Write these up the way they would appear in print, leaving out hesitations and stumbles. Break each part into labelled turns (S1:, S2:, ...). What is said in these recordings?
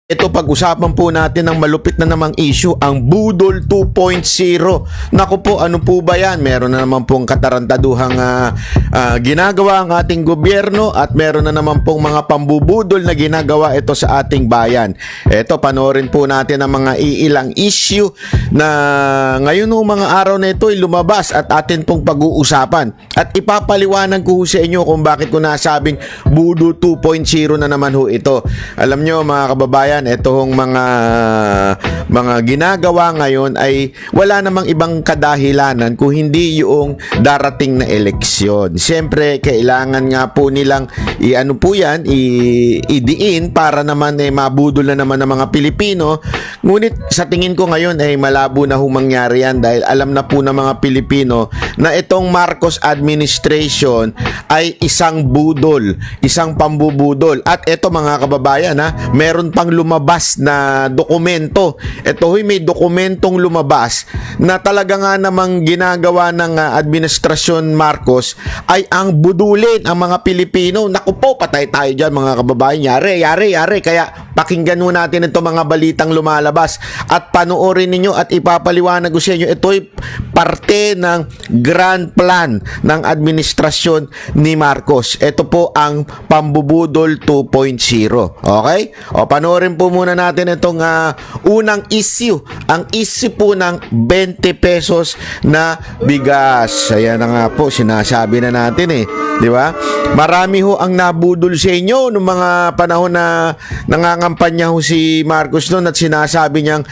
S1: Ito, pag-usapan po natin ng malupit na namang issue, ang Budol 2.0. Naku po, ano po ba yan? Meron na naman pong katarantaduhang ginagawa ang ating gobyerno at meron na naman pong mga pambubudol na ginagawa ito sa ating bayan. Ito, panoorin po natin ang mga iilang issue na ngayon ng mga araw na ito ay lumabas at atin pong pag-uusapan. At ipapaliwanag ko sa inyo kung bakit ko nasabing Budol 2.0 na naman ho ito. Alam nyo mga kababayan, itong mga ginagawa ngayon ay wala namang ibang kadahilanan kung hindi yung darating na eleksyon. Siyempre, kailangan nga po nilang idiin para naman mabudol na naman ng mga Pilipino. Ngunit sa tingin ko ngayon ay malabo na humangyari yan dahil alam na po ng mga Pilipino na itong Marcos administration ay isang budol, isang pambubudol. At ito mga kababayan, meron pang lumabas na dokumento. Ito may dokumentong lumabas na talaga nga namang ginagawa ng administrasyon Marcos ay ang budulin ang mga Pilipino. Naku po, patay tayo dyan mga kababayan. Yari. Kaya pakinggan mo natin ito mga balitang lumalabas at panoorin ninyo at ipapaliwanag ko sa inyo. Ito ay parte ng grand plan ng administrasyon ni Marcos. Ito po ang pambubudol 2.0. Okay? O, panoorin po muna natin itong unang issue. Ang issue po ng 20 pesos na bigas. Ayan na nga po, sinasabi na natin di ba? Marami ho ang nabudol sa inyo noong mga panahon na nangangampanya ho si Marcos noon at sinasabi niyang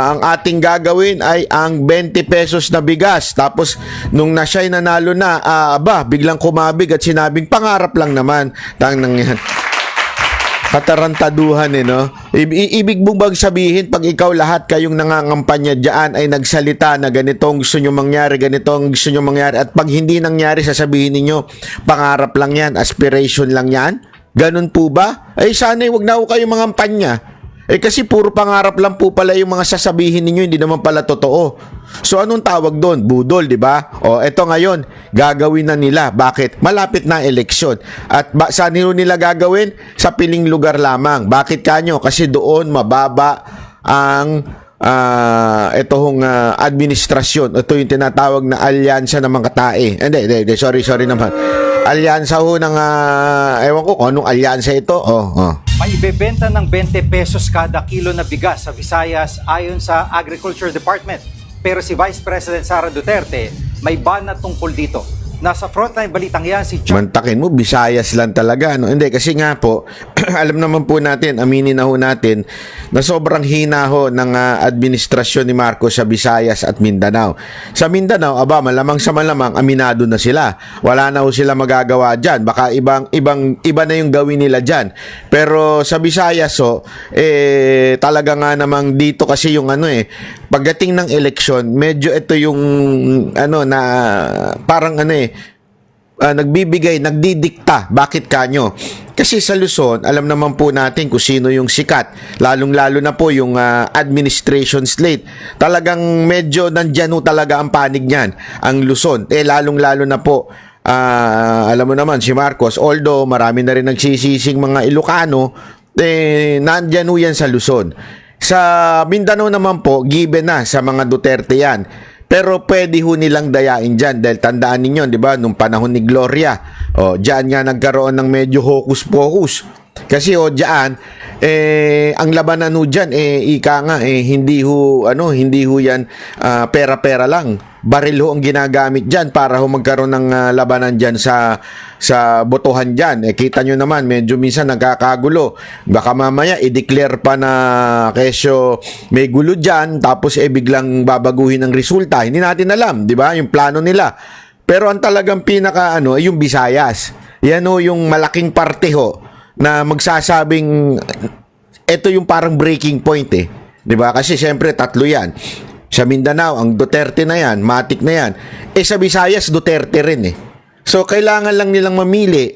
S1: ang ating gagawin ay ang 20 pesos na bigas. Tapos nung siya'y nanalo na, biglang kumabig at sinabing pangarap lang naman. Tangnang yan. Katarantaduhan no? Ibig mong bang sabihin pag ikaw lahat kayong nangangampanya dyan ay nagsalita na ganito ang gusto nyo mangyari, ganito ang gusto nyo mangyari at pag hindi nangyari sasabihin ninyo pangarap lang yan, aspiration lang yan? Ganun po ba? Ay sana'y wag na ho kayong mangampanya. Kasi puro pangarap lang po pala yung mga sasabihin ninyo, hindi naman pala totoo. So anong tawag doon? Budol, di ba? O eto ngayon, gagawin na nila. Bakit? Malapit na eleksyon. At saan nila gagawin? Sa piling lugar lamang. Bakit kanyo? Kasi doon mababa ang itong administrasyon. Ito yung tinatawag na alyansa ng mga katae. Hindi, sorry naman. Alyansa ho ng ewan ko kung anong alyansa ito.
S2: May ibebenta ng 20 pesos kada kilo na bigas sa Visayas ayon sa Agriculture Department. Pero si Vice President Sara Duterte may ban na tungkol dito. Nasa frontline balitang yan si John.
S1: Mantakin mo, Visayas lang talaga. No? Hindi, kasi nga po, alam naman po natin, aminin na ho natin, na sobrang hina ho ng administrasyon ni Marcos sa Visayas at Mindanao. Sa Mindanao, malamang sa malamang, aminado na sila. Wala na ho sila magagawa dyan. Baka iba na yung gawin nila dyan. Pero sa Visayas, talaga nga namang dito kasi yung pagdating ng eleksyon, medyo ito yung parang nagbibigay, nagdidikta. Bakit kanyo? Kasi sa Luzon, alam naman po natin kung sino yung sikat. Lalong-lalo na po yung administration slate. Talagang medyo nandyan ho talaga ang panig niyan, ang Luzon. Lalong-lalo na po, alam mo naman, si Marcos, although marami na rin nagsisising mga Ilocano, nandyan ho yan sa Luzon. Sa Mindanao naman po, given na sa mga Duterte yan. Pero pwede ho nilang dayain dyan dahil tandaan ninyo, di ba, nung panahon ni Gloria, dyan nga nagkaroon ng medyo hocus-pocus. Kasi dyan, ang labanan ho dyan, hindi ho yan pera-pera lang. Baril ho ang ginagamit dyan para ho magkaroon ng labanan dyan sa botohan dyan. Kita nyo naman, medyo minsan nagkakagulo. Baka mamaya i-declare pa na kesyo may gulo dyan, tapos biglang babaguhin ang resulta. Hindi natin alam, di ba? Yung plano nila. Pero ang talagang pinaka ay yung Visayas. Yan ho yung malaking parte ho na magsasabing ito yung parang breaking point di ba? Kasi syempre tatlo yan. Sa Mindanao, ang Duterte na yan, matik na yan. Sa Visayas, Duterte rin So, kailangan lang nilang mamili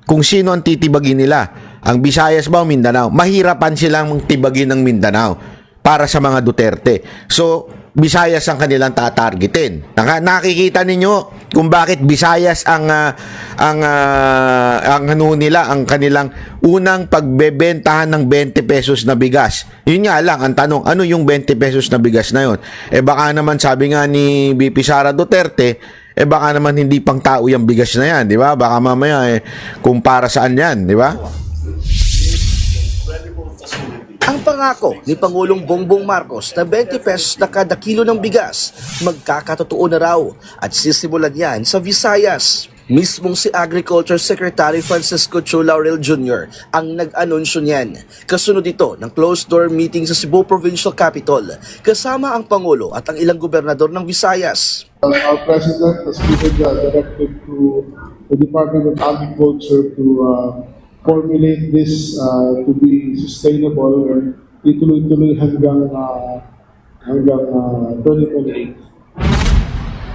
S1: kung sino ang titibagin nila. Ang Visayas ba o Mindanao? Mahirapan silang tibagin ng Mindanao para sa mga Duterte. So, Visayas ang kanilang tatargetin. Nakikita ninyo kung bakit Visayas ang ano nila, ang kanilang unang pagbebentahan ng 20 pesos na bigas. Yun nga lang ang tanong, ano yung 20 pesos na bigas na yun? Baka naman sabi nga ni VP Sara Duterte, baka naman hindi pang tao yung bigas na yan, di ba? Baka mamaya kung para saan yan, di ba?
S3: Ang pangako ni Pangulong Bongbong Marcos na 20 pesos na kada kilo ng bigas, magkakatotoo na raw at sisimulan yan sa Visayas. Mismong si Agriculture Secretary Francisco Chu Laurel Jr. ang nag-anunsyo niyan. Kasunod ito ng closed-door meeting sa Cebu Provincial Capital, kasama ang Pangulo at ang ilang gobernador ng Visayas.
S4: Our President has given the directive to the Department of Agriculture to formulate this to be sustainable and ituloy-tuloy hanggang 2028.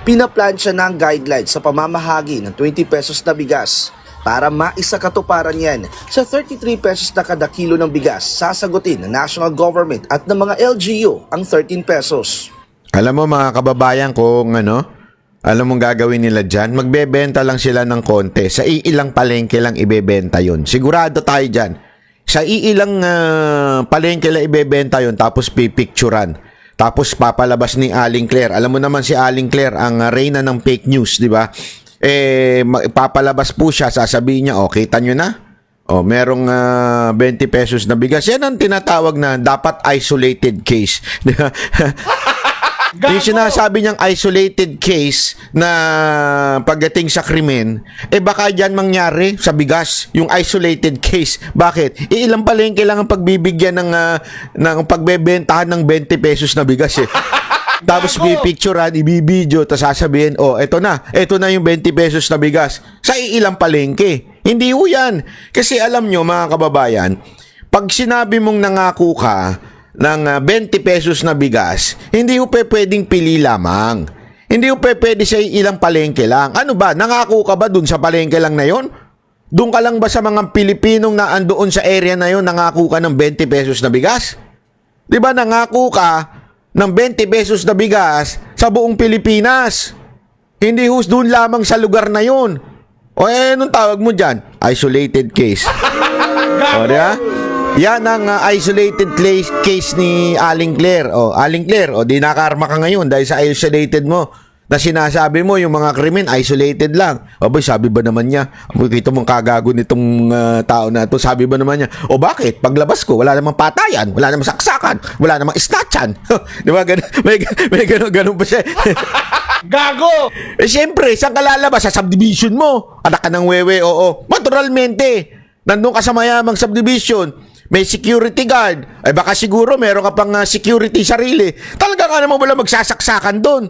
S3: Pinaplansya na ang guidelines sa pamamahagi ng 20 pesos na bigas. Para maisakatuparan yan, sa 33 pesos na kada kilo ng bigas, sasagutin ng national government at ng mga LGU ang 13 pesos.
S1: Alam mo mga kababayan kung alam mong gagawin nila dyan, magbebenta lang sila ng konti. Sa iilang palengke lang ibebenta yun. Sigurado tayo dyan. Sa iilang palengke lang ibebenta yun, tapos pipicturan. Tapos papalabas ni Aling Claire. Alam mo naman si Aling Claire, ang reyna ng fake news, di ba? Papalabas po siya, sasabihin niya, kita nyo na? Merong 20 pesos na bigas. Yan ang tinatawag na dapat isolated case. Di ba? Yung sinasabi niyang isolated case na pagdating sa krimen, baka dyan mangyari sa bigas, yung isolated case. Bakit? Ilang palengke lang ang pagbibigyan ng pagbebentahan ng 20 pesos na bigas Tapos pipicturean, ibibideo, tapos sasabihin, eto na yung 20 pesos na bigas. Sa ilang palengke. Hindi ho yan. Kasi alam nyo mga kababayan, pag sinabi mong nangako ka ng 20 pesos na bigas, hindi ho pwedeng pili lamang. Hindi ho pwede sa ilang palengke lang. Ano ba? Nangako ka ba dun sa palengke lang na yon? Doon ka lang ba sa mga Pilipinong na andoon sa area na yon, nangako ka ng 20 pesos na bigas? Di ba nangako ka ng 20 pesos na bigas sa buong Pilipinas? Hindi ho doon lamang sa lugar na yon. Anong tawag mo dyan? Isolated case. Di ba? Yan ang isolated case ni Aling Claire. Aling Claire, di nakarma ka ngayon dahil sa isolated mo. Na sinasabi mo yung mga krimen isolated lang. Sabi ba naman niya? Kita mong kagago nitong tao na to. Sabi ba naman niya? Bakit? Paglabas ko, wala namang patayan, wala namang saksakan, wala namang snatchan. Di ba? May ganun pa siya.
S2: Gago!
S1: Siyempre, saan ka lalabas? Sa subdivision mo. Anak ka ng wewe, naturalmente. Nandun ka sa mayamang subdivision. May security guard. Baka siguro meron ka pang security sarili. Talaga ka naman wala magsasaksakan doon.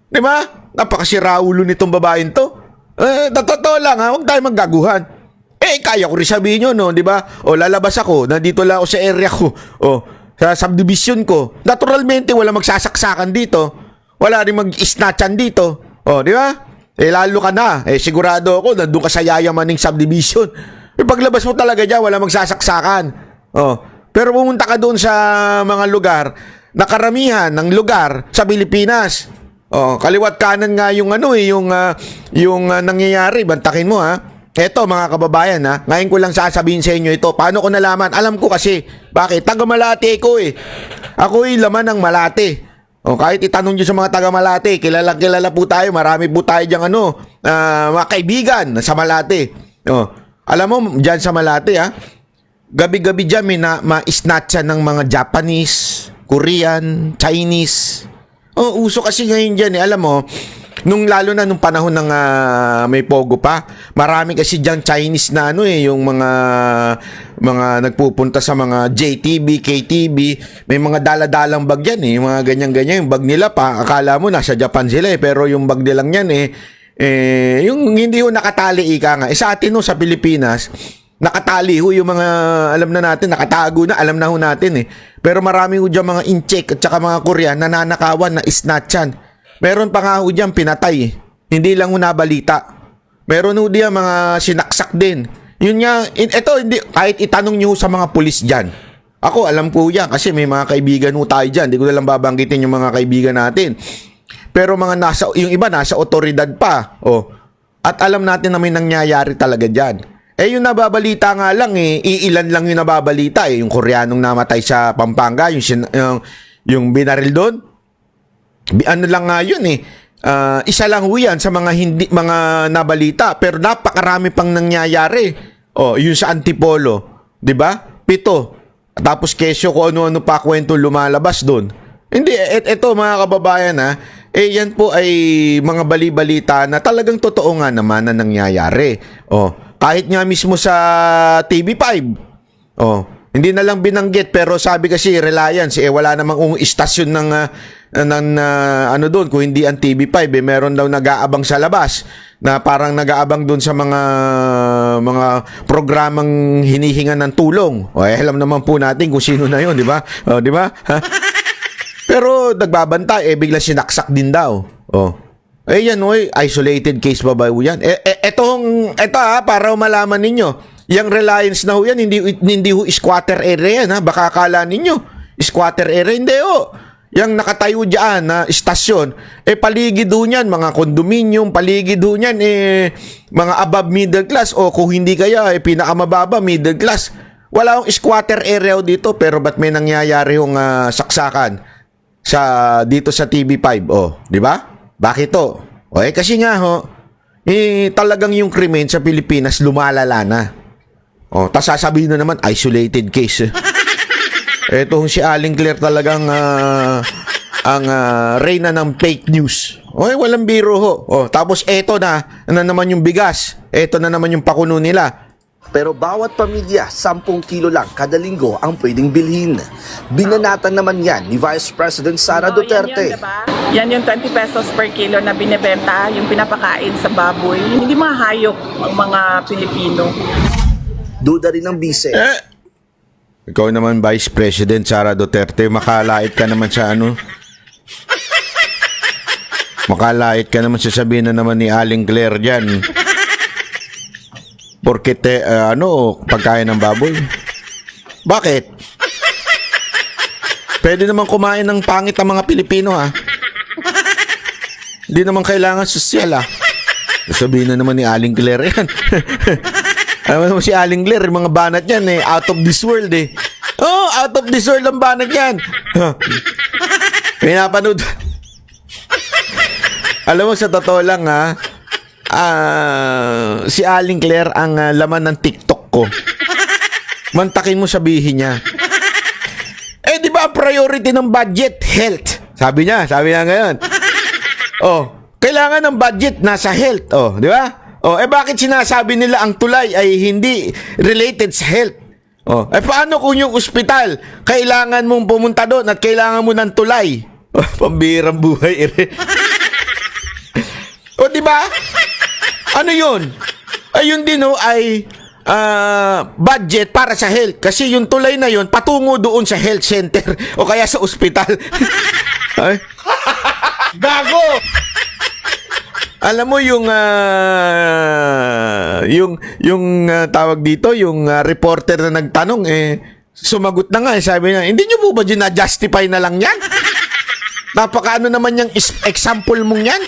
S1: Di ba? Napakasira ulo nitong babaeng to. Totoo lang huwag tayo maggaguhan. Kaya ko rin sabihin nyo, no? Di ba? Lalabas ako. Nandito lang ako sa area ko. Sa subdivision ko. Naturalmente, wala magsasaksakan dito. Wala rin mag-snatchan dito. Di ba? Lalo ka na. Sigurado ako, nandun ka sa yayamaning subdivision. Paglabas mo talaga dyan, wala magsasaksakan. Pero pumunta ka doon sa mga lugar na karamihan ng lugar sa Pilipinas. Kaliwat kanan nga yung yung nangyayari. Bantakin mo Eto mga kababayan ngayon ko lang sasabihin sa inyo ito. Paano ko nalaman? Alam ko kasi. Bakit? Taga Malate ko Ako laman ng Malate. Kahit itanong nyo sa mga taga Malate, kilala po tayo. Marami po tayo diyang mga kaibigan sa Malate. Alam mo, dyan sa Malate gabi-gabi dyan may ma-snatchan ng mga Japanese, Korean, Chinese. Uso kasi ngayon dyan Alam mo, lalo na nung panahon ng may pogo pa, marami kasi dyan Chinese na yung mga nagpupunta sa mga JTB, KTB, may mga daladalang bag yan yung mga ganyan-ganyan, yung bag nila pa, akala mo nasa Japan sila pero yung bag nilang yan yung hindi nakatali ika nga. Sa atin sa Pilipinas, nakatali yung mga, alam na natin, nakatago na, alam na natin Pero marami dyan mga incheck at saka mga Korean na nanakawan na snatchan. Meron pa nga dyan pinatay Hindi lang nabalita. Meron diyan mga sinaksak din. Yun nga, ito, hindi, kahit itanong nyo sa mga pulis dyan, Ako, alam ko yan kasi may mga kaibigan ho tayo dyan. Hindi ko na lang babanggitin yung mga kaibigan natin. Pero yung iba nasa otoridad pa. Oh. At alam natin na may nangyayari talaga dyan. Yung nababalita nga lang iilan lang yung nababalita Yung Koreanong namatay sa Pampanga, yung binaril doon. Ano lang nga yun isa lang ho yan sa mga nabalita, pero napakarami pang nangyayari. Yung sa Antipolo, 'di ba? 7. Tapos kesyo kung ano-ano pa kwento lumalabas doon. Hindi, eto mga kababayan yan po ay mga bali-balita na talagang totoo nga naman na nangyayari. Kahit nga mismo sa TV5. Hindi na lang binanggit pero sabi kasi Reliance wala namang istasyon ng ano doon kung hindi ang TV5 meron daw nag-aabang sa labas na parang nag-aabang doon sa mga programang hinihingan ng tulong. Alam naman po natin kung sino na 'yon, di ba? Di ba? Pero nagbabantay bigla sinaksak din daw. Yan isolated case ba yan? Ito para malaman ninyo. Yung Reliance na ho yan, hindi ho squatter area yan baka akala ninyo squatter area, hindi yung nakatayo dyan na istasyon paligid ho niyan mga condominium, paligid ho niyan mga above middle class o kung hindi kaya pinakamababa middle class. Wala hong squatter area dito pero ba't may nangyayari hong saksakan dito sa TV5 di ba? Bakit to? Kasi nga talagang yung krimen sa Pilipinas lumalala na. Tas sasabihin na naman isolated case. Etong si Aling Claire talagang ang reyna ng fake news. Walang biro ho. Tapos eto na naman yung bigas. Eto na naman yung pakuno nila.
S3: Pero bawat pamilya, 10 kilo lang kada linggo ang pwedeng bilhin. Binanatan naman yan ni Vice President Sara Duterte.
S5: Yan yung 20 pesos per kilo na binebenta, yung pinapakain sa baboy. Hindi mga hayop ang mga Pilipino.
S3: Duda rin ng bise.
S1: Ikaw naman, Vice President Sara Duterte, makalait ka naman sa makalait ka naman sasabihin na naman ni Aling Claire dyan. Porket, pagkain ng baboy. Bakit? Pwede naman kumain ng pangit ang mga Pilipino, Hindi naman kailangan sosyal, Sabihin na naman ni Aling Claire yan. Alam mo si Aling Claire, mga banat yan, out of this world, out of this world ang banat yan. Pinapanood. Alam mo, sa totoo lang, si Aling Claire ang laman ng TikTok ko. Mantakin mo sabihin niya. Di ba priority ng budget? Health. Sabi niya ngayon. Kailangan ng budget nasa health. Di ba? Bakit sinasabi nila ang tulay ay hindi related sa health? Paano kung yung ospital, kailangan mong pumunta doon at kailangan mo ng tulay? Pambirang buhay. Di ba? Ano yun? Ayun din ay budget para sa health. Kasi yung tulay na yun, patungo doon sa health center o kaya sa ospital. Gago! Alam mo yung tawag dito, yung reporter na nagtanong sumagot na nga sabi niya, hindi niyo po ba na-justify na lang yan? Napakaano naman yung example mong yan?